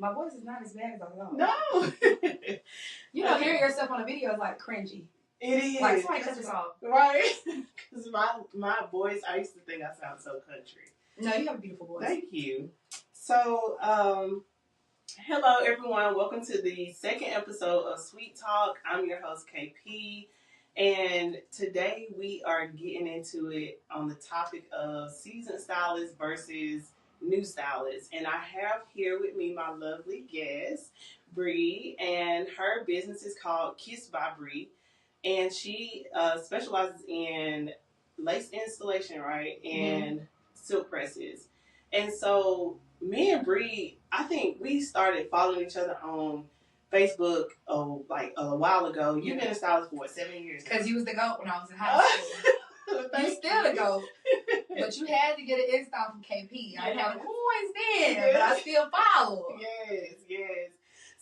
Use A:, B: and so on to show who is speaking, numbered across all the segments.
A: My voice is not as bad as I thought.
B: No.
A: Hearing yourself on a video is like cringy.
B: It is.
A: Like, somebody cut this off.
B: Right? Because my voice, I used to think I sound so country.
A: No, you have a beautiful voice.
B: Thank you. So, hello everyone. Welcome to the second episode of Sweet Talk. I'm your host, KP. And today we are getting into it on the topic of seasoned stylists versus new stylists. And I have here with me my lovely guest, Bre, and her business is called Kissed by Bre. And she specializes in lace installation, right? And silk presses. And so me and Bre, I think we started following each other on Facebook like a while ago. You've been a stylist for 7 years?
A: Because you was the GOAT when I was in high school. You still the GOAT. But you had to get an install from KP. I didn't have the coins then, but I still follow.
B: Yes.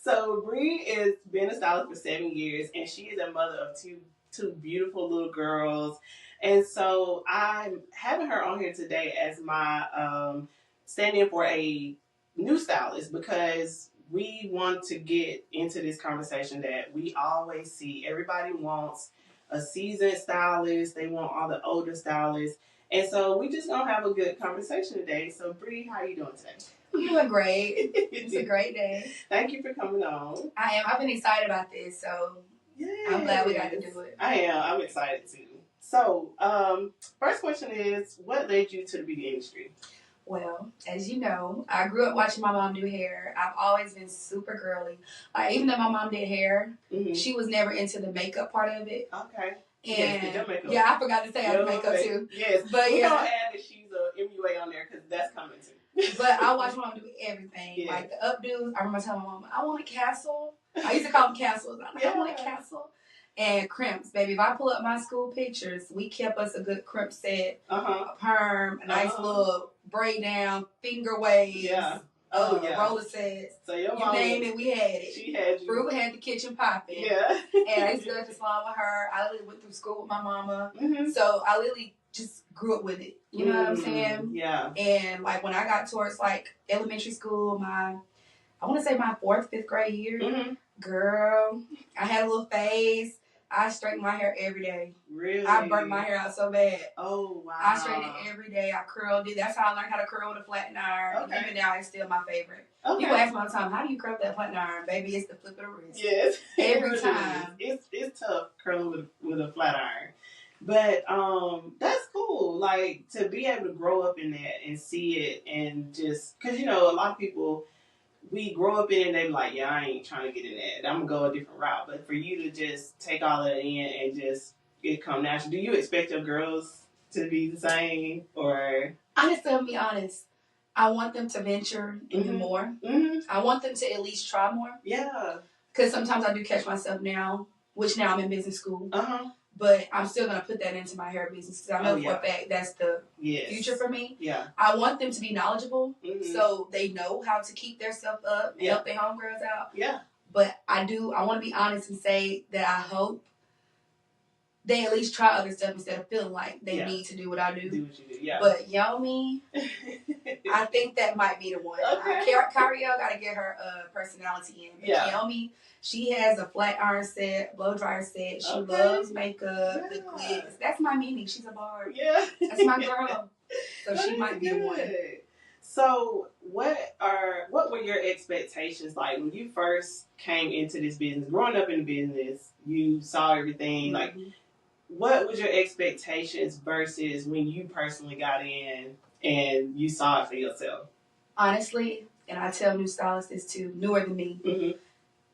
B: So Bre has been a stylist for 7 years, and she is a mother of two beautiful little girls. And so I'm having her on here today as my stand-in for a new stylist, because we want to get into this conversation that we always see. Everybody wants a seasoned stylist. They want all the older stylists. And so we just going to have a good conversation today. So, Bre, how are you doing today?
A: I'm doing great. It's a great day.
B: Thank you for coming on.
A: I am. I've been excited about this, so I'm glad we got to do it.
B: I am. I'm excited, too. So, first question is, what led you to the beauty industry?
A: Well, as you know, I grew up watching my mom do hair. I've always been super girly. Like, even though my mom did hair, she was never into the makeup part of it.
B: Okay.
A: And
B: yes, makeup.
A: Yeah, I forgot to say I do makeup too.
B: Yes,
A: but
B: we're gonna add that she's a MUA on there because that's coming too.
A: But I watch my mom do everything, like the updos. I remember telling my mom, "I want a castle." I used to call them castles. I'm like, I want a castle. And crimps, baby. If I pull up my school pictures, we kept us a good crimp set, a perm, a nice little braid down, finger waves, roller sets. So your mom, you name it, we had it. She had you. Rue had the kitchen popping. Yeah. And I used to go to the salon with her. I literally went through school with my mama. So I literally just grew up with it. You know what I'm saying? Yeah. And like when I got towards like elementary school, I want to say my 4th, 5th grade year, girl, I had a little phase. I straighten my hair every day. Really? I burnt my hair out so bad. Oh, wow. I straightened it every day. I curled it. That's how I learned how to curl with a flattened iron. Okay. And even now, it's still my favorite. Okay. People ask me all the time, how do you curl that flattened iron? Baby, it's the flip of the wrist. Yes. Every time. It's tough curling with a flat iron. But that's cool. Like, to be able to grow up in that and see it and just, because, a lot of people, we grow up in it and they be like, yeah, I ain't trying to get in that. I'm going to go a different route. But for you to just take all that in and just it come natural, do you expect your girls to be the same? Or honestly, I'll be honest. I want them to venture even more. I want them to at least try more. Yeah. Because sometimes I do catch myself now, which now I'm in business school. But I'm still going to put that into my hair business because I know for a fact that's the future for me. Yeah. I want them to be knowledgeable so they know how to keep their stuff up and help their homegirls out. Yeah. But I want to be honest and say that I hope they at least try other stuff instead of feeling like they need to do what I do. Do what you do, yeah. But Yomi, I think that might be the one. Okay. Cariel got to get her personality in. But Yomi, she has a flat iron set, blow dryer set. She loves makeup, the glitz. That's my Mimi. She's a barb. Yeah. That's my girl. So she might be the one. So what were your expectations like when you first came into this business? Growing up in the business, you saw everything. Like, what was your expectations versus when you personally got in and you saw it for yourself? Honestly, and I tell new stylists this too, newer than me,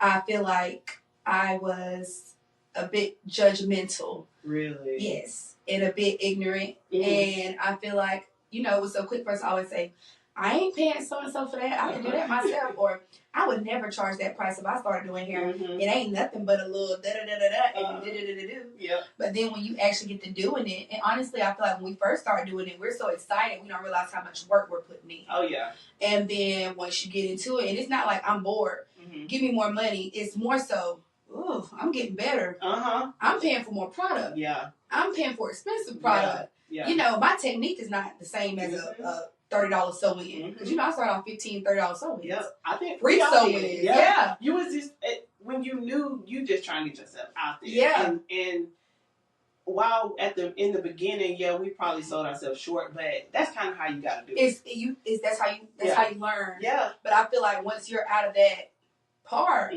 A: I feel like I was a bit judgmental. Really? Yes. And a bit ignorant. And I feel like, it was so quick for us to always say, I ain't paying so-and-so for that. I can do that myself. Or I would never charge that price if I started doing hair. It ain't nothing but a little da-da-da-da-da and da-da-da-da-do. Yep. But then when you actually get to doing it, and honestly, I feel like when we first started doing it, we're so excited, we don't realize how much work we're putting in. Oh, yeah. And then once you get into it, and it's not like I'm bored, give me more money. It's more so, ooh, I'm getting better. I'm paying for more product. Yeah. I'm paying for expensive product. Yeah. My technique is not the same as a $30 sew-in. Because, I started off $15-$30 sew-ins.
B: Yeah, I think
A: free sew-ins. Yeah.
B: You was just, when you knew, you just trying to get yourself out there.
A: Yeah.
B: And while in the beginning, we probably sold ourselves short, but that's kind of how you got to do it.
A: That's how you learn.
B: Yeah.
A: But I feel like once you're out of that part,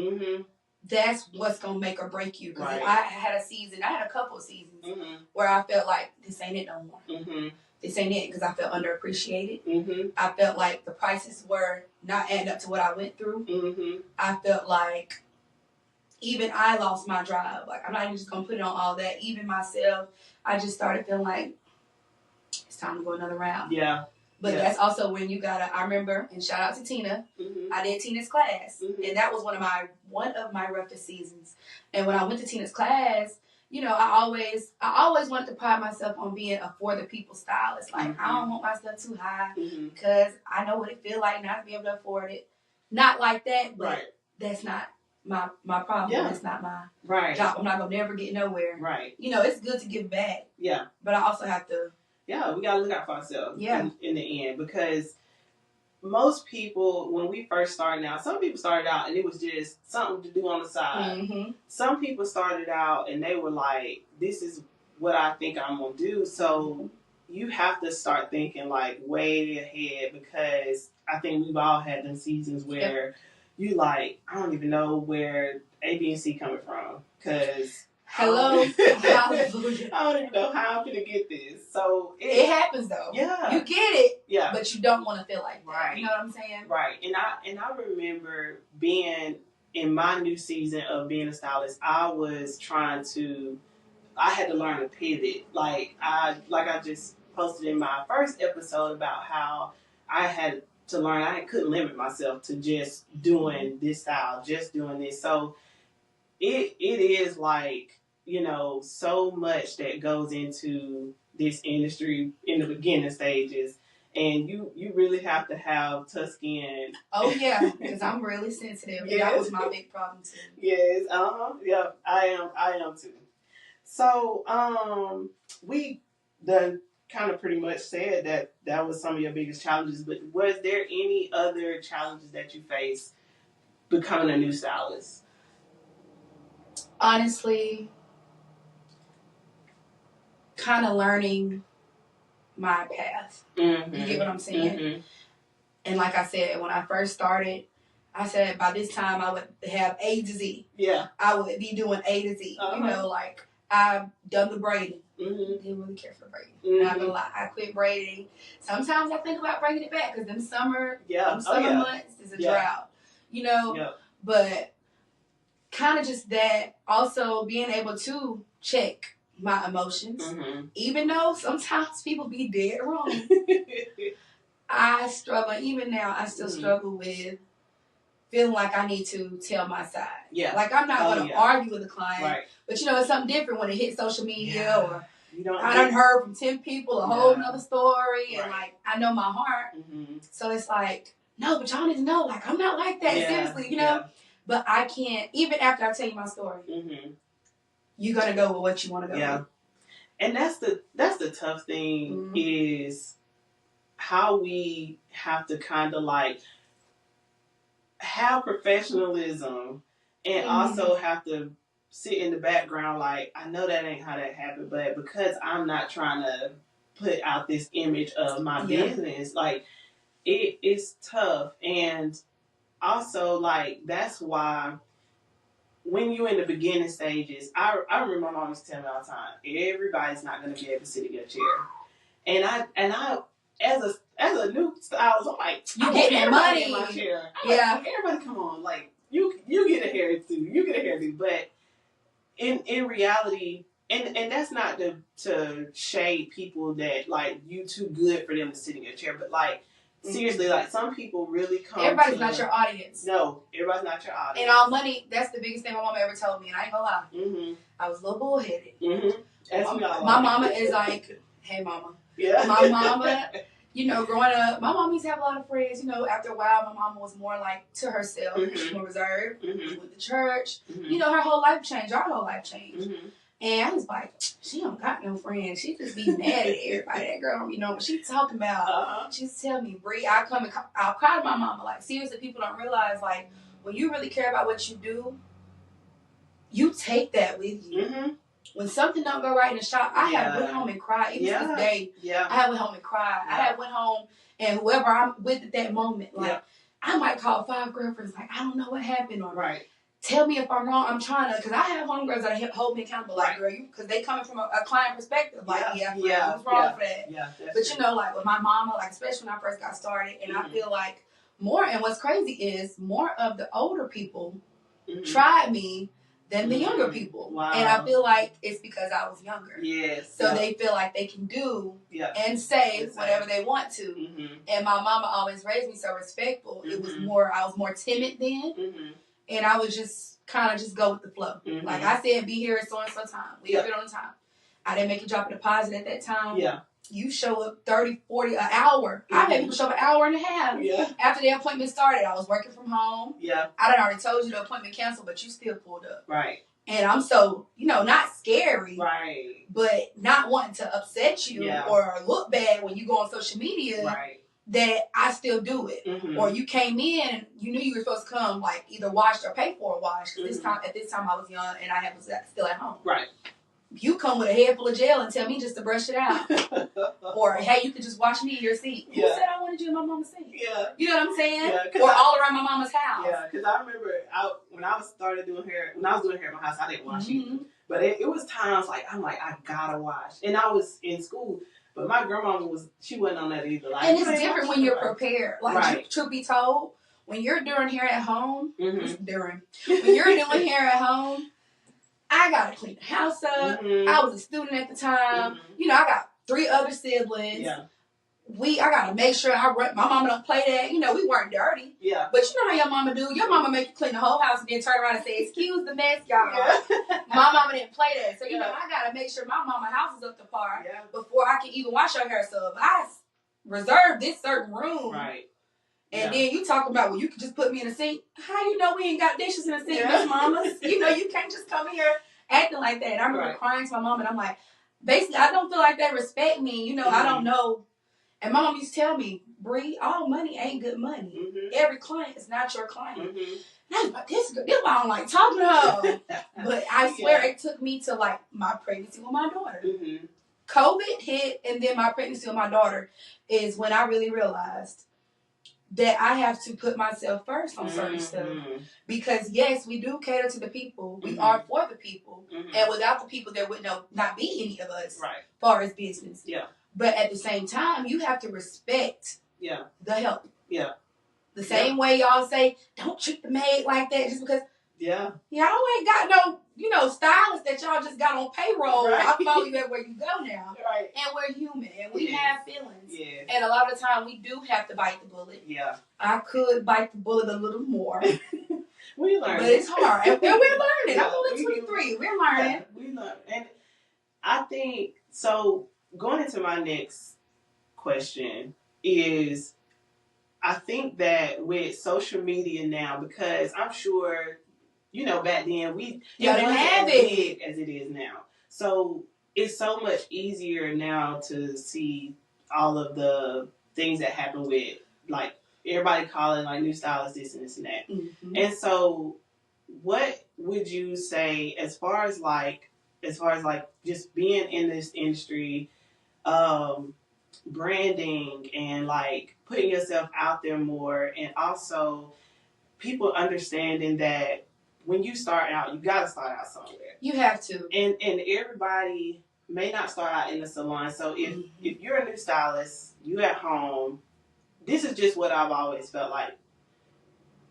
A: that's what's gonna make or break you. Because I had a couple of seasons where I felt like this ain't it no more. This ain't it, because I felt underappreciated. I felt like the prices were not adding up to what I went through. I felt like even I lost my drive. Like, I'm not even just gonna put it on all that. Even myself, I just started feeling like it's time to go another round.
B: Yeah.
A: But that's also when you gotta. I remember, and shout out to Tina. I did Tina's class, and that was one of my roughest seasons. And when I went to Tina's class, I always wanted to pride myself on being a for the people stylist. Like, I don't want my stuff too high because I know what it feels like not to be able to afford it. Not like that, but that's not my problem. Yeah. That's not my job. I'm not gonna never get nowhere.
B: Right.
A: It's good to give back.
B: Yeah.
A: But I also have to.
B: Yeah, we gotta look out for ourselves. Yeah. In the end, because most people, when we first started out, some people started out and it was just something to do on the side. Some people started out and they were like, "This is what I think I'm gonna do." So you have to start thinking like way ahead, because I think we've all had them seasons where you like, I don't even know where A, B, and C coming from, because
A: hello, hallelujah.
B: I don't even know how I'm gonna get this. So
A: it happens though.
B: Yeah,
A: you get it.
B: Yeah,
A: but you don't want to feel like that.
B: Right.
A: You know what I'm saying?
B: Right. And I remember being in my new season of being a stylist. I had to learn to pivot. Like I just posted in my first episode about how I had to learn I couldn't limit myself to just doing this style, just doing this. So it is like, so much that goes into this industry in the beginning stages, and you really have to have tough skin.
A: Oh yeah, because I'm really sensitive. Yes. That was my big problem too.
B: Yes, yeah, I am too. So we done kind of pretty much said that was some of your biggest challenges, but was there any other challenges that you faced becoming a new stylist?
A: Honestly, kind of learning my path. You get what I'm saying? And like I said, when I first started, I said by this time I would have A to Z.
B: Yeah.
A: I would be doing A to Z. Like I've done the braiding. Didn't really care for braiding. Not gonna lie, I quit braiding. Sometimes I think about bringing it back because them summer months is a drought. But kind of just that. Also being able to check my emotions, even though sometimes people be dead wrong. I struggle. Even now, I still struggle with feeling like I need to tell my side. Yeah. Like I'm not going to argue with the client, but it's something different when it hits social media or I done heard from 10 people a whole nother story, and like I know my heart, so it's like no, but y'all need to know, like I'm not like that. Seriously, But I can't. Even after I tell you my story, you're gonna go with what you want to go with.
B: And that's the tough thing is how we have to kind of like have professionalism and also have to sit in the background like, I know that ain't how that happened, but because I'm not trying to put out this image of my business, like it's tough. And also like that's why when you're in the beginning stages, I remember my mom used to tell me all the time, everybody's not going to be able to sit in your chair. And I as a new stylist, I'm like,
A: you get that money
B: in my chair. Like, everybody come on, like you get a hairdo, but in reality, and that's not to shade people that like you too good for them to sit in your chair, but like seriously, like some people really come.
A: Everybody's not your audience.
B: No, everybody's not your audience.
A: And all money, that's the biggest thing my mama ever told me, and I ain't gonna lie. I was a little bullheaded. My mama is like, hey mama. Yeah. My mama, growing up, my mom used to have a lot of friends. After a while, my mama was more like to herself, more reserved. We went to church. Her whole life changed. Our whole life changed. And I was like, she don't got no friends. She just be mad at everybody. That girl don't be knowing what she talking about. She's telling me, Bre, I'll cry to my mama. Like, seriously, people don't realize, like, when you really care about what you do, you take that with you. Mm-hmm. When something don't go right in the shop, I had went home and cried. It was this day. Yeah. I had went home and cried. Yeah. I had went home and whoever I'm with at that moment, like, I might call 5 girlfriends, like, I don't know what happened, or tell me if I'm wrong. I'm trying to, because I have homegirls that hold me accountable, like, girl, you, because they coming from a client perspective, like, what's wrong for that? Yeah, but you know, like with my mama, like especially when I first got started, and I feel like more, and what's crazy is more of the older people tried me than the younger people. Wow. And I feel like it's because I was younger. Yes. So they feel like they can do and say whatever they want to. Mm-hmm. And my mama always raised me so respectful. It was more, I was more timid then. Mm-hmm. And I would just kind of just go with the flow. Mm-hmm. Like I said, be here at so and so time. We have it on time. I didn't make you drop a deposit at that time. Yeah. You show up 30, 40, an hour. Mm-hmm. I had people show up an hour and a half. Yeah. After the appointment started, I was working from home. Yeah. I done already told you the appointment canceled, but you still pulled up. Right. And I'm so, not scary. Right. But not wanting to upset you or look bad when you go on social media. Right. That I still do it. Mm-hmm. Or you came in and you knew you were supposed to come, like, either washed or paid for a wash. Because at this time I was young and I was still at home. Right. You come with a head full of gel and tell me just to brush it out. Or, hey, you could just wash me in your seat. Who said I wanted you in my mama's seat? Yeah. You know what I'm saying? Yeah, or all around my mama's house. Yeah, because I remember when I was doing hair at my house, I didn't wash either. But it was times I'm like, I gotta wash. And I was in school. But my grandmama she wasn't on that either. Like, and it's different when you're prepared. Like, truth be told, when you're doing hair at home, when you're doing hair at home, I gotta clean the house up. I was a student at the time. I got 3 other siblings. Yeah. I gotta make sure my mama don't play that. We weren't dirty. Yeah. But you know how your mama do. Your mama make you clean the whole house and then turn around and say, "Excuse the mess, y'all." Yeah. My mama didn't play that. So I gotta make sure my mama house is up to par before I can even wash her hair. So if I reserve this certain room, right? And then you talk about, well, you can just put me in a sink. How you know we ain't got dishes in the sink, Miss Mamas? You can't just come here acting like that. And I remember crying to my mom, and I'm like, basically, I don't feel like they respect me. I don't know. And my mom used to tell me, Bre, all money ain't good money. Mm-hmm. Every client is not your client. Mm-hmm. And I was like, this why I don't like talking to her. But I swear it took me to my pregnancy with my daughter. Mm-hmm. COVID hit, and then my pregnancy with my daughter is when I really realized that I have to put myself first on certain stuff. Because yes, we do cater to the people. We are for the people. And without the people, there would not be any of us as far as business. Yeah. But at the same time, you have to respect the help. Yeah. The same way y'all say, don't treat the maid like that just because y'all ain't got no, stylist that y'all just got on payroll. Right. I follow you everywhere you go now. Right. And we're human and we have feelings. Yeah. And a lot of the time we do have to bite the bullet. Yeah. I could bite the bullet a little more. We learn. But it's hard. And we're learning. I'm only 23. We're learning. Yeah, we learn. And I think, so going into my next question is, I think that with social media now, because I'm sure, back then it wasn't as big as it is now. So it's so much easier now to see all of the things that happen with, everybody calling, new stylists, this and this and that. Mm-hmm. And so what would you say as far as just being in this industry, branding and putting yourself out there more, and also people understanding that when you start out, you gotta start out somewhere. You have to. And everybody may not start out in the salon. So if you're a new stylist, you at home, this is just what I've always felt like.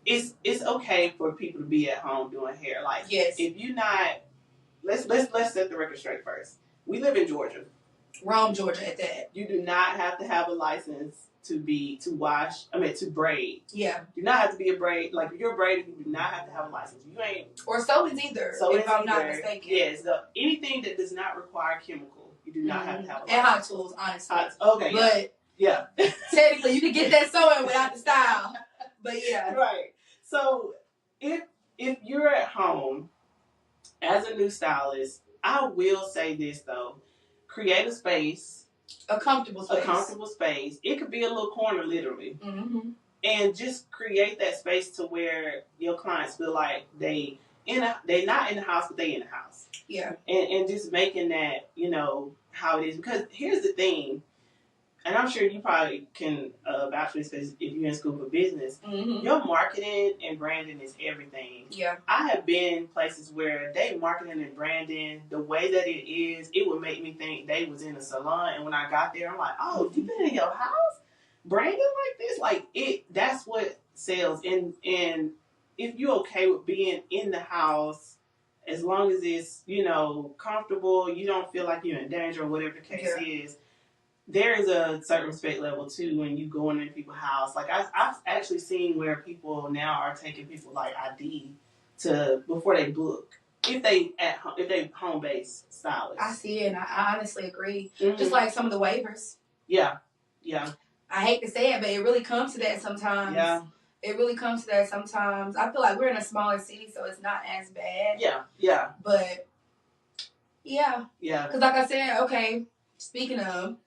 A: It's okay for people to be at home doing hair. Yes. If you're not, let's set the record straight first. We live in Georgia. Rome, Georgia at that. You do not have to have a license to braid. Yeah. You do not have to be a braid. If you're a braider, you do not have to have a license. You ain't. Or sewing's either, if I'm not mistaken. Yes. Anything that does not require chemical, you do not have to have a license. And hot tools, honestly. Okay. But yeah. Technically, you can get that sewing without the style. But yeah. Right. So if you're at home as a new stylist,
B: I will say this though, create a space,
A: a comfortable space.
B: A comfortable space. It could be a little corner, literally, and just create that space to where your clients feel like they not in the house, but they in the house.
A: Yeah,
B: and just making that how it is. Because here's the thing. And I'm sure you probably can vouch for this because if you're in school for business, your marketing and branding is everything.
A: Yeah.
B: I have been places where they marketing and branding, the way that it is, it would make me think they was in a salon. And when I got there, I'm like, oh, you been in your house? Branding like this? Like, that's what sells. And if you're okay with being in the house, as long as it's, comfortable, you don't feel like you're in danger or whatever the case is, there is a certain respect level too when you go into people's house. Like I've actually seen where people now are taking people like ID before they book if they home based stylists.
A: I see it, and I honestly agree. Just like some of the waivers.
B: Yeah.
A: I hate to say it, but it really comes to that sometimes.
B: Yeah.
A: It really comes to that sometimes. I feel like we're in a smaller city, so it's not as bad.
B: Yeah.
A: But yeah. Because like I said, okay. Speaking of.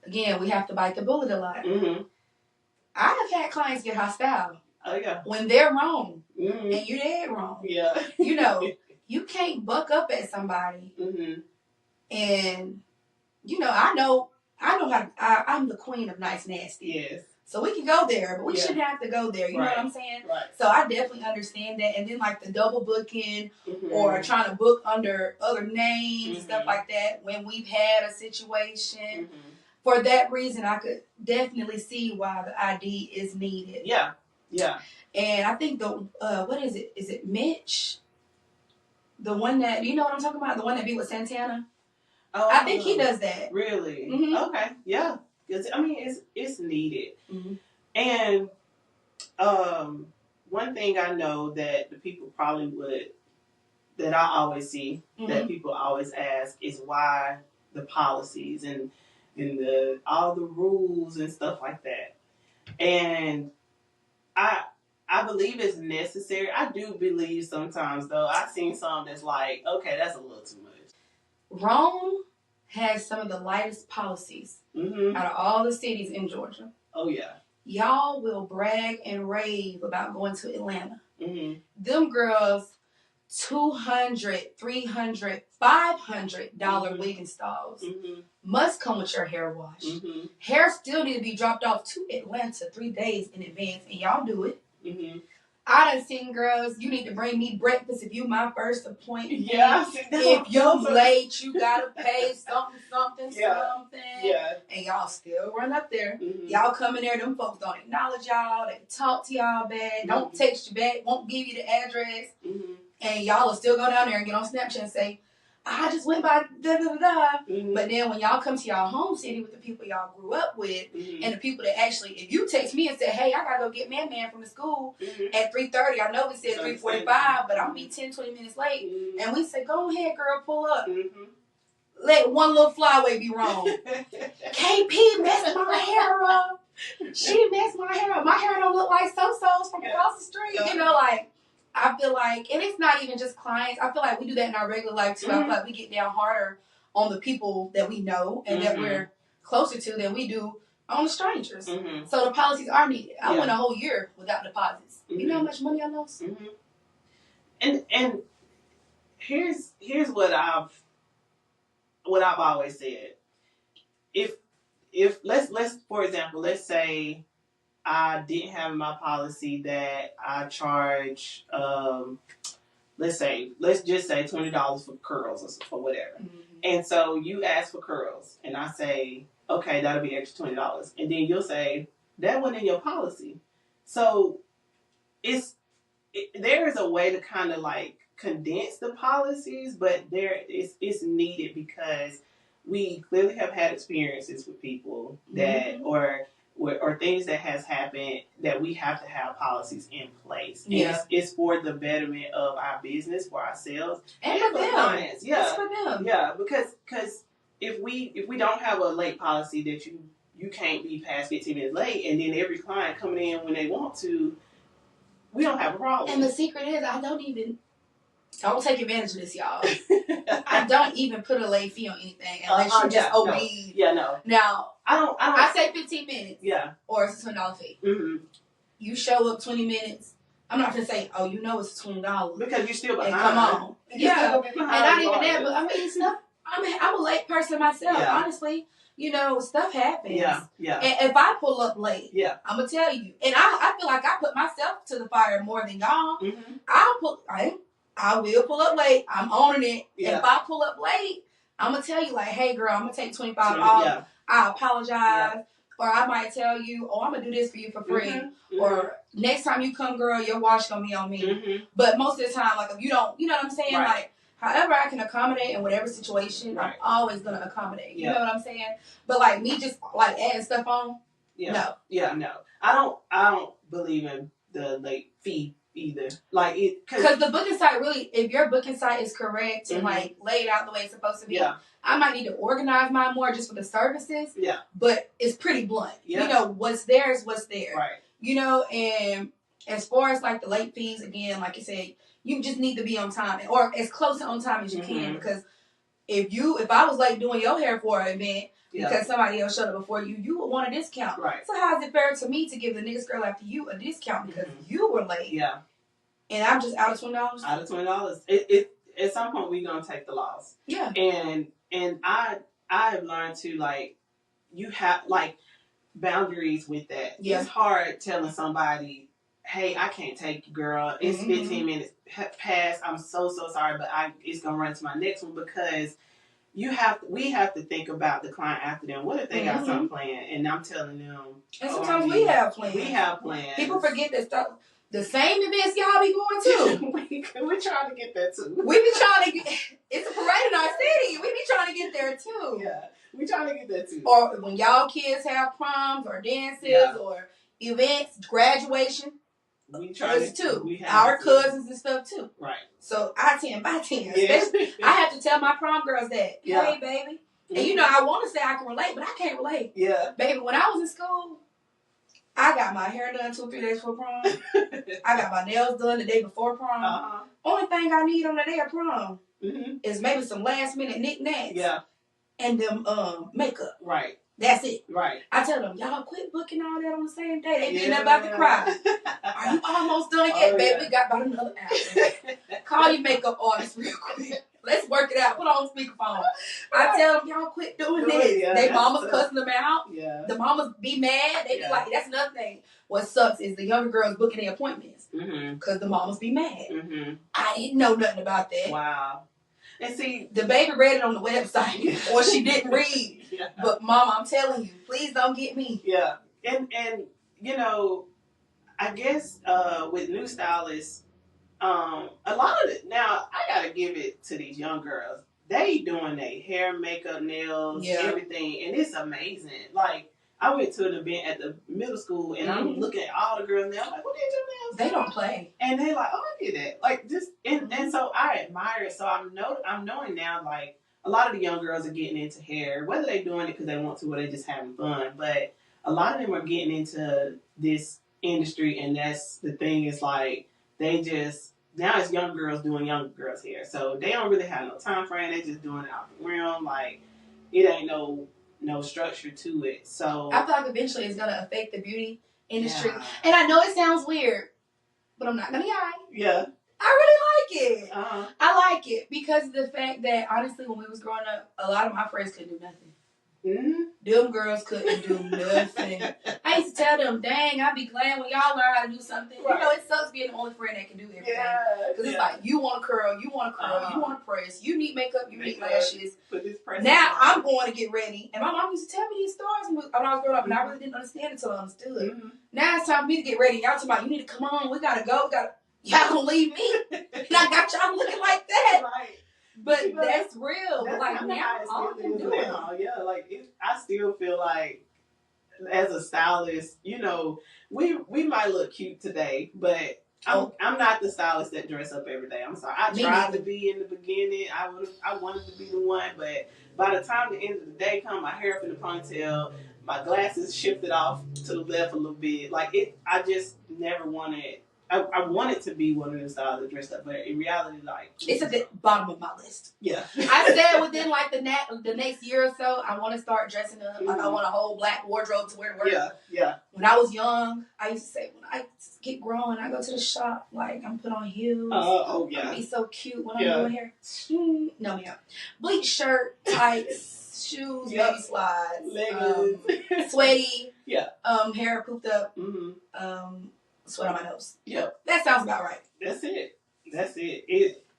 A: Again, we have to bite the bullet a lot. I have had clients get hostile.
B: Oh, yeah.
A: When they're wrong. And you're dead wrong.
B: Yeah.
A: You can't buck up at somebody. And, I know how to, I'm the queen of nice nasty.
B: Yes.
A: So we can go there, but we shouldn't have to go there. You know what I'm saying?
B: Right.
A: So I definitely understand that. And then like the double booking or trying to book under other names, stuff like that. When we've had a situation. For that reason, I could definitely see why the ID is needed.
B: Yeah.
A: And I think what is it? Is it Mitch? The one that, you know what I'm talking about? The one that be with Santana? Oh, I think he does that.
B: Really? Okay. Yeah. Because, it's needed. And one thing I know that the people probably that I always see, that people always ask is why the policies and all the rules and stuff like that. And I believe it's necessary. I do believe sometimes though. I've seen some that's like, okay, that's a little too much.
A: Rome has some of the lightest policies out of all the cities in Georgia.
B: Oh yeah.
A: Y'all will brag and rave about going to Atlanta. Them girls, $200, $300, $500 wig installs must come with your hair wash. Hair still need to be dropped off to Atlanta 3 days in advance, and y'all do it. I done seen girls, you need to bring me breakfast if you my first appointment.
B: Yeah.
A: If you late, you gotta pay something. Yeah. And y'all still run up there. Y'all come in there, them folks don't acknowledge y'all, they talk to y'all bad, don't text you back, won't give you the address. And y'all will still go down there and get on Snapchat and say, I just went by da-da-da-da. But then when y'all come to y'all home city with the people y'all grew up with and the people that actually, if you text me and say, hey, I got to go get Man from the school at 3:30. I know we said 3:45, but I'm going to be 10, 20 minutes late. And we say, go ahead, girl, pull up. Let one little flyway be wrong. KP messed my hair up. She messed my hair up. My hair don't look like so-sos from across the street. I feel like, and it's not even just clients. I feel like we do that in our regular life too. I feel like we get down harder on the people that we know and that we're closer to than we do on the strangers. So the policies are needed. I went a whole year without deposits. You know how much money I lost?
B: And here's what I've always said. If let's for example, let's say I didn't have in my policy that I charge, let's just say $20 for curls or whatever. And so you ask for curls, and I say, okay, that'll be extra $20. And then you'll say, that wasn't in your policy. So there is a way to kind of like condense the policies, but it's needed because we clearly have had experiences with people that or things that has happened that we have to have policies in place. And it's for the betterment of our business, for ourselves,
A: and for them.
B: Clients. Yeah,
A: it's for them.
B: Yeah, because if we don't have a late policy that you can't be past 15 minutes late, and then every client coming in when they want to, we don't have a problem.
A: And the secret is, I don't even Don't take advantage of this, y'all. I don't even put a late fee on anything unless you just OD.
B: No. Yeah, no.
A: Now,
B: I don't.
A: I say 15 minutes.
B: Yeah.
A: Or it's a $20 fee. Mm-hmm. You show up 20 minutes. I'm not gonna say, oh, you know it's $20
B: because you're still behind.
A: And come on, yeah. And not even that, but I mean, stuff. I'm a late person myself. Yeah. Honestly, you know, stuff happens.
B: Yeah, yeah.
A: And if I pull up late,
B: yeah,
A: I'm gonna tell you. And I feel like I put myself to the fire more than y'all. Mm-hmm. I will pull up late. I'm owning it. Yeah. If I pull up late, I'm gonna tell you like, hey girl, I'm gonna take $25 off. Yeah. I apologize. Yeah. Or I might tell you, oh, I'm going to do this for you for free. Mm-hmm. Or next time you come, girl, your wash going to be on me. Mm-hmm. But most of the time, like, if you don't, you know what I'm saying? Right. Like, however I can accommodate in whatever situation, right. I'm always going to accommodate. You know what I'm saying? But, like, me just, like, adding stuff on, no.
B: Yeah, no. I don't believe in the late fee either. Like, it...
A: Because the booking site really, if your booking site is correct and, like, laid out the way it's supposed to be, I might need to organize mine more just for the services. Yeah. But it's pretty blunt. Yeah. You know, what's there is what's there.
B: Right.
A: You know, and as far as like the late fees, again, like you said, you just need to be on time or as close to on time as you can. Because if I was late doing your hair for an event because somebody else showed up before you, you would want a discount.
B: Right.
A: So how is it fair to me to give the next girl after you a discount because you were late?
B: Yeah.
A: And I'm just out of $20?
B: Out of $20. It at some point we're gonna take the loss.
A: Yeah.
B: And I have learned to, like, you have, like, boundaries with that. Yeah. It's hard telling somebody, hey, I can't take you, girl. It's 15 minutes past. I'm so sorry, but it's going to run to my next one because we have to think about the client after them. What if they got something planned? And I'm telling them.
A: And sometimes we have plans.
B: We have plans.
A: People forget that stuff. The same events y'all be going to.
B: We're trying to get there too.
A: We be trying to get, it's a parade in our city. We be trying to get there too.
B: Yeah, we trying to get there too.
A: Or when y'all kids have proms or dances or events, graduation.
B: We try
A: too. Our cousins and stuff too.
B: Right.
A: So I 10 by 10. Yeah. I have to tell my prom girls that, hey baby. And you know, I want to say I can relate, but I can't relate.
B: Yeah.
A: Baby, when I was in school, I got my hair done 2 or 3 days before prom. I got my nails done the day before prom. Only thing I need on the day of prom is maybe some last minute knickknacks.
B: Yeah.
A: And them makeup.
B: Right.
A: That's it.
B: Right.
A: I tell them, y'all quit booking all that on the same day. They getting about to cry. Are you almost done yet, baby? We got about another hour. Call your makeup artist real quick. Let's work it out. Put on speakerphone. I tell them, y'all quit doing this. They mamas cussing them out.
B: Yeah.
A: The mamas be mad. They be like, that's another thing. What sucks is the younger girls booking their appointments. Because the mamas be mad. I didn't know nothing about that.
B: Wow. And see,
A: the baby read it on the website, or she didn't read. But Mama, I'm telling you, please don't get me.
B: Yeah, and you know, I guess with new stylists, a lot of it now. I gotta give it to these young girls. They doing their hair, makeup, nails, everything, and it's amazing. Like, I went to an event at the middle school, and I'm looking at all the girls now. I'm like, what did your nails?
A: They don't play,
B: and they like, oh, I did that. Like, just and so I admire it. So I'm knowing now, like, a lot of the young girls are getting into hair, whether they're doing it because they want to or they're just having fun. But a lot of them are getting into this industry, and that's the thing. Is like they just now it's young girls doing young girls' hair, so they don't really have no time frame. They just doing it out the realm. Like, it ain't no structure to it. So
A: I feel like eventually it's gonna affect the beauty industry. Yeah. And I know it sounds weird, but I'm not gonna lie.
B: Yeah.
A: I really like it. I like it because of the fact that, honestly, when we was growing up, a lot of my friends couldn't do nothing. Them girls couldn't do nothing. I used to tell them, dang, I'd be glad when y'all learn how to do something. Right. You know, it sucks being the only friend that can do everything. Because it's like, you want to curl, you want to press, you need makeup, you need lashes. Now I'm going to get ready. And my mom used to tell me these stories when I was growing up, and I really didn't understand it until I understood. Now it's time for me to get ready. Y'all talking about, you need to come on, we got to go, y'all gonna leave me, and I got y'all looking like that. Right. But that's real. That's like now, all I can do
B: now. Yeah, like I still feel like as a stylist, you know, we might look cute today, but I'm not the stylist that dress up every day. I'm sorry. I tried to be in the beginning. I wanted to be the one, but by the time the end of the day come, my hair up in the ponytail, my glasses shifted off to the left a little bit. Like I just never wanted I wanted to be one of the stylists that dressed up, but in reality, like
A: it's at the bottom of my list.
B: Yeah,
A: I said within like the next year or so, I want to start dressing up. Like I want a whole black wardrobe to wear to work.
B: Yeah.
A: When I was young, I used to say when I get grown, I go to the shop like I'm put on heels.
B: Oh yeah.
A: I'll be so cute when I'm doing hair. No, yeah. Bleach shirt, tights, shoes, baby slides,
B: leggings,
A: sweaty.
B: Yeah.
A: Hair poofed up. Sweat on my nose.
B: Yep.
A: That sounds about right.
B: That's it.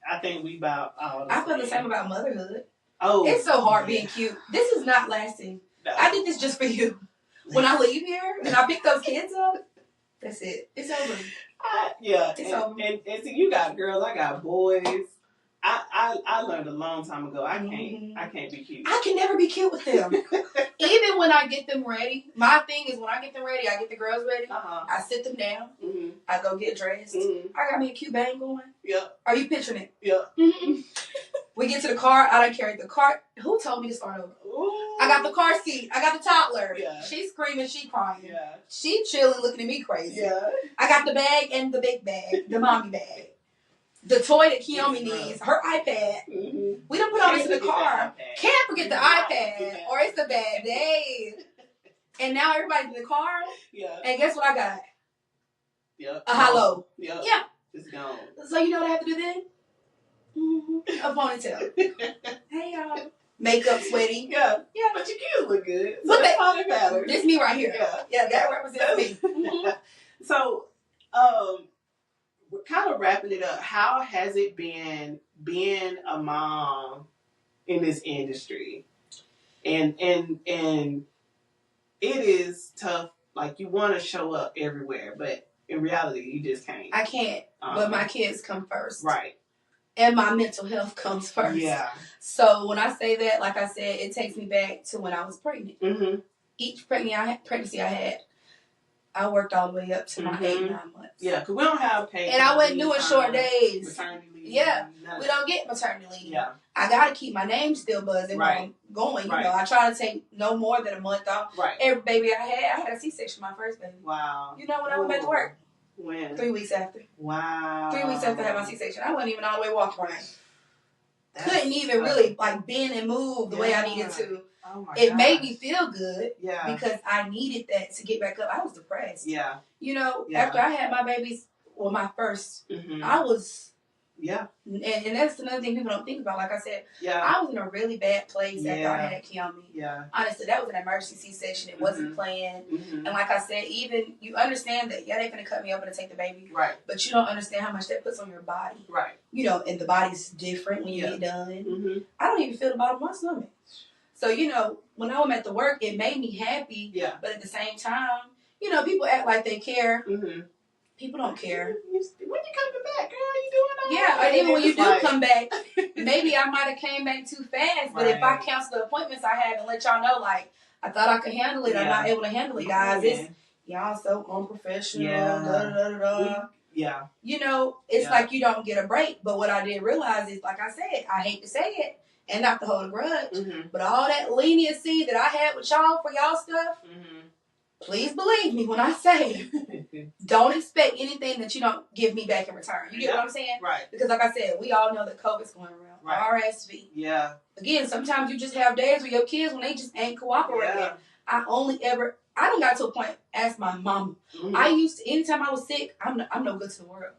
B: I think we about all
A: I feel the same about motherhood.
B: Oh.
A: It's so hard being cute. This is not lasting. No. I did this just for you. When I leave here and I pick those kids up, that's it. It's over.
B: It's over. And see, you got girls, I got boys. I learned a long time ago. I can't be cute.
A: I can never be cute with them. Even when I get them ready, my thing is when I get them ready, I get the girls ready. I sit them down. I go get dressed. I got me a cute bang going.
B: Yeah.
A: Are you picturing it?
B: Yeah.
A: We get to the car. I don't carry the car. Who told me to start over?
B: Ooh.
A: I got the car seat. I got the toddler.
B: Yeah.
A: She's screaming. She crying.
B: Yeah.
A: She chilling, looking at me crazy.
B: Yeah.
A: I got the bag and the big bag, the mommy bag. The toy that Kiyomi needs, her iPad. We don't put all this in the car. Can't forget the iPad, or it's a bad day. And now everybody's in the car. Yeah. And guess what I got?
B: Yep.
A: A hello.
B: Yep.
A: Yeah.
B: It's gone.
A: So you know what I have to do then? A ponytail. Hey y'all. Makeup, sweaty.
B: Yeah. But your kids look good. So
A: but
B: that's all that matters.
A: This me right here. Yeah. That represents me.
B: So, we're kind of wrapping it up. How has it been being a mom in this industry? And it is tough. Like you want to show up everywhere, but in reality, you just can't.
A: I can't. But my kids come first.
B: Right.
A: And my mental health comes first.
B: Yeah.
A: So when I say that, like I said, it takes me back to when I was pregnant. Each pregnancy I had, I worked all the way up to my 8-9 months. Yeah,
B: because we don't have paid.
A: And I wasn't doing short days.
B: Maternity leave.
A: Yeah, we don't get maternity leave.
B: Yeah.
A: I got to keep my name still buzzing while I'm going. You know, I try to take no more than a month off.
B: Right.
A: Every baby I had a C-section, my first baby.
B: Wow.
A: You know when I went back to work?
B: When?
A: 3 weeks after.
B: Wow.
A: 3 weeks after I had my C-section. I wasn't even all the way walking around. Couldn't even really like bend and move the way I needed to.
B: Oh
A: it made me feel good.
B: Yeah.
A: Because I needed that to get back up. I was depressed.
B: Yeah.
A: You know, after I had my babies, well, my first, I was.
B: Yeah.
A: And that's another thing people don't think about. Like I said, I was in a really bad place after I had Kiyomi.
B: Yeah.
A: Honestly, that was an emergency C-section. It wasn't planned. And like I said, even you understand that, they're going to cut me open to take the baby.
B: Right.
A: But you don't understand how much that puts on your body.
B: Right.
A: You know, and the body's different when you get done. I don't even feel the bottom of my stomach. So, you know, when I'm at the work, it made me happy. Yeah. But at the same time, you know, people act like they care. People don't care.
B: When you coming back, girl? You doing all right?
A: Yeah, or even when you do come back, maybe I might have came back too fast. But if I cancel the appointments I have and let y'all know, like, I thought I could handle it, I'm not able to handle it, guys. It's y'all so unprofessional. Yeah. You know, it's like you don't get a break. But what I did realize is, like I said, I hate to say it and not to hold a grudge, but all that leniency that I had with y'all for y'all stuff, please believe me when I say, don't expect anything that you don't give me back in return. You get what I'm saying?
B: Right.
A: Because like I said, we all know that COVID's going around. Right. RSV. Yeah. Again, sometimes you just have days with your kids when they just ain't cooperating. Yeah. I done got to a point, ask my mom. I used to, anytime I was sick, I'm no good to the world.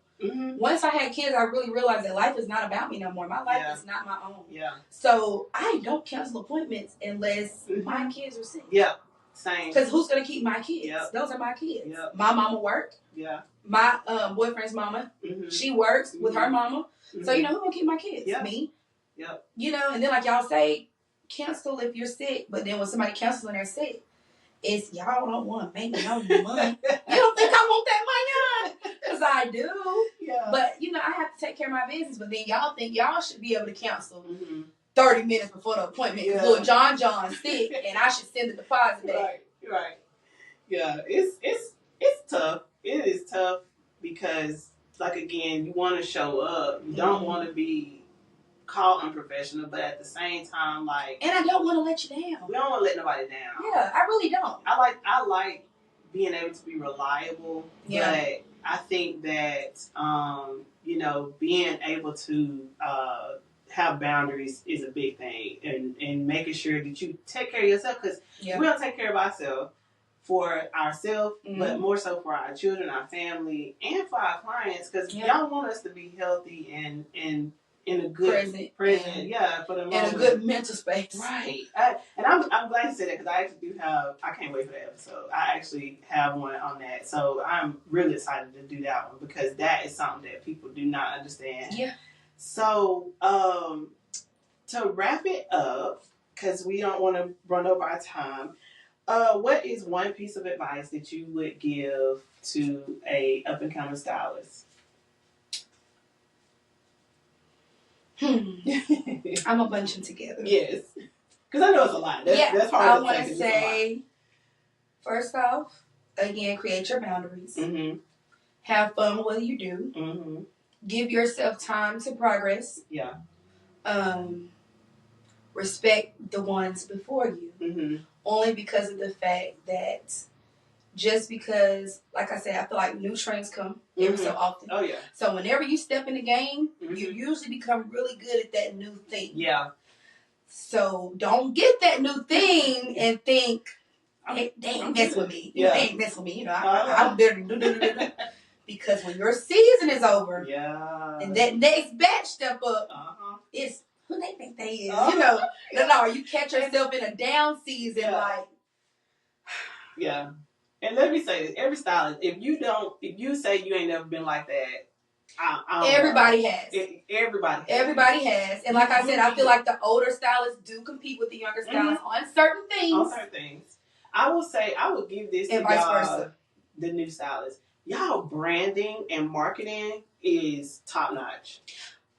A: Once I had kids, I really realized that life is not about me no more. My life is not my own. Yeah. So I don't cancel appointments unless my kids are sick. Yeah. Same. Because who's going to keep my kids? Yep. Those are my kids. Yep. My mama worked. Yeah. My boyfriend's mama, she works with her mama. So, you know, who's going to keep my kids? Yep. Me. Yep. You know, and then like y'all say, cancel if you're sick. But then when somebody cancels and they're sick, it's y'all don't want to make no money. You don't think I want that money? Because I do. Yeah. But, you know, I have to take care of my business. But then y'all think y'all should be able to cancel 30 minutes before the appointment. Yeah. Little John's sick, and I should send the deposit back. Right. Yeah, it's tough. It is tough because, like, again, you want to show up. You don't want to be called unprofessional, but at the same time, like... And I don't want to let you down. We don't want to let nobody down. Yeah, I really don't. I like being able to be reliable, but
B: I think that, you know, being able to have boundaries is a big thing, and making sure that you take care of yourself, because we don't take care of ourselves for ourselves, but more so for our children, our family, and for our clients, because y'all want us to be healthy and in a good present, for the moment.
A: In a good mental space.
B: Right. And I'm glad you said that, because I actually do have, I can't wait for that episode. I actually have one on that. So I'm really excited to do that one, because that is something that people do not understand.
A: Yeah.
B: So to wrap it up, because we don't want to run over our time, what is one piece of advice that you would give to a up-and-coming stylist?
A: I'm a bunch them together.
B: Yes. Because I know it's a lot. That's hard
A: I want to say, first off, again, create your boundaries. Mm-hmm. Have fun with what you do. Mm-hmm. Give yourself time to progress.
B: Yeah.
A: Respect the ones before you. Mm-hmm. Only because of the fact that just because, like I said, I feel like new trends come every so often.
B: Oh, yeah.
A: So whenever you step in the game, you usually become really good at that new thing.
B: Yeah.
A: So don't get that new thing and think, hey, they ain't mess with me. They ain't mess with me. You know, I'm better. Because when your season is over, and that next batch step up, it's who they think they is. You know, no, you catch yourself in a down season, like.
B: Yeah. And let me say this: every stylist, if you say you ain't never been like that,
A: everybody has.
B: Everybody
A: has. And like I said, I feel like the older stylists do compete with the younger stylists on certain things.
B: I will say, I would give this to y'all, the new stylists. Y'all branding and marketing is top notch.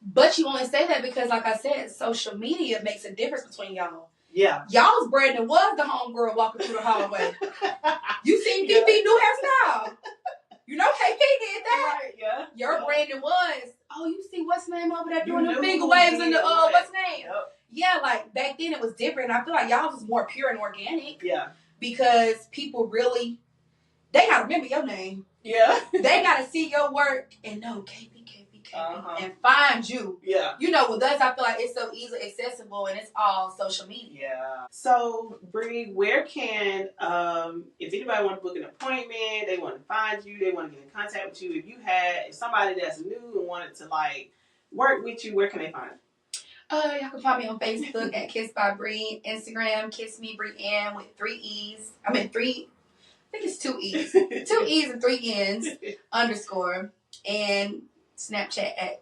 A: But you only say that because, like I said, social media makes a difference between y'all.
B: Yeah.
A: Y'all's branding was the homegirl walking through the hallway. You seen PP new hairstyle. You know KP did that.
B: Right, yeah.
A: Your branding was, you see what's name over there doing the finger waves and the, what's name? Yep. Yeah, like back then it was different. I feel like y'all was more pure and organic.
B: Yeah.
A: Because people really, they got to remember your name.
B: Yeah.
A: They got to see your work and know KP. And find you.
B: Yeah.
A: You know, with us, I feel like it's so easily accessible and it's all social media.
B: Yeah. So, Bre, where can, if anybody want to book an appointment, they want to find you, they want to get in contact with you, if somebody that's new and wanted to, like, work with you, where can they find you?
A: Y'all can find me on Facebook at Kiss by Bre, Instagram, Kiss Me Bre Ann with 3 E's. I think it's 2 E's. 2 E's and 3 N's _ and Snapchat at,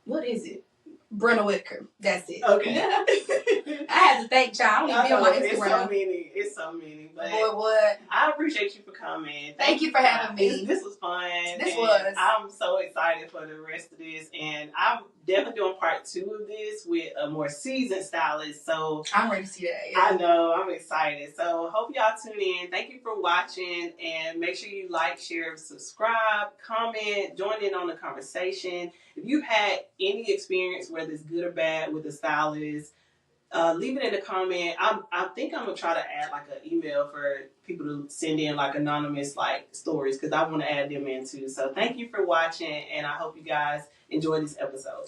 A: what is it? Bre Whitaker. That's it.
B: Okay.
A: I had to thank y'all. I don't even be on my Instagram.
B: It's so many. But
A: boy, what?
B: I appreciate you for coming.
A: Thank you for having me.
B: This was fun.
A: This was.
B: I'm so excited for the rest of this. And I'm definitely doing part 2 of this with a more seasoned stylist. So
A: I'm ready to see that. Yeah.
B: I know. I'm excited. So hope y'all tune in. Thank you for watching. And make sure you like, share, subscribe, comment, join in on the conversation. If you've had any experience, whether it's good or bad, with a stylist, leave it in the comment. I think I'm gonna try to add like an email for people to send in like anonymous like stories, because I want to add them in too. So thank you for watching, and I hope you guys enjoy this episode.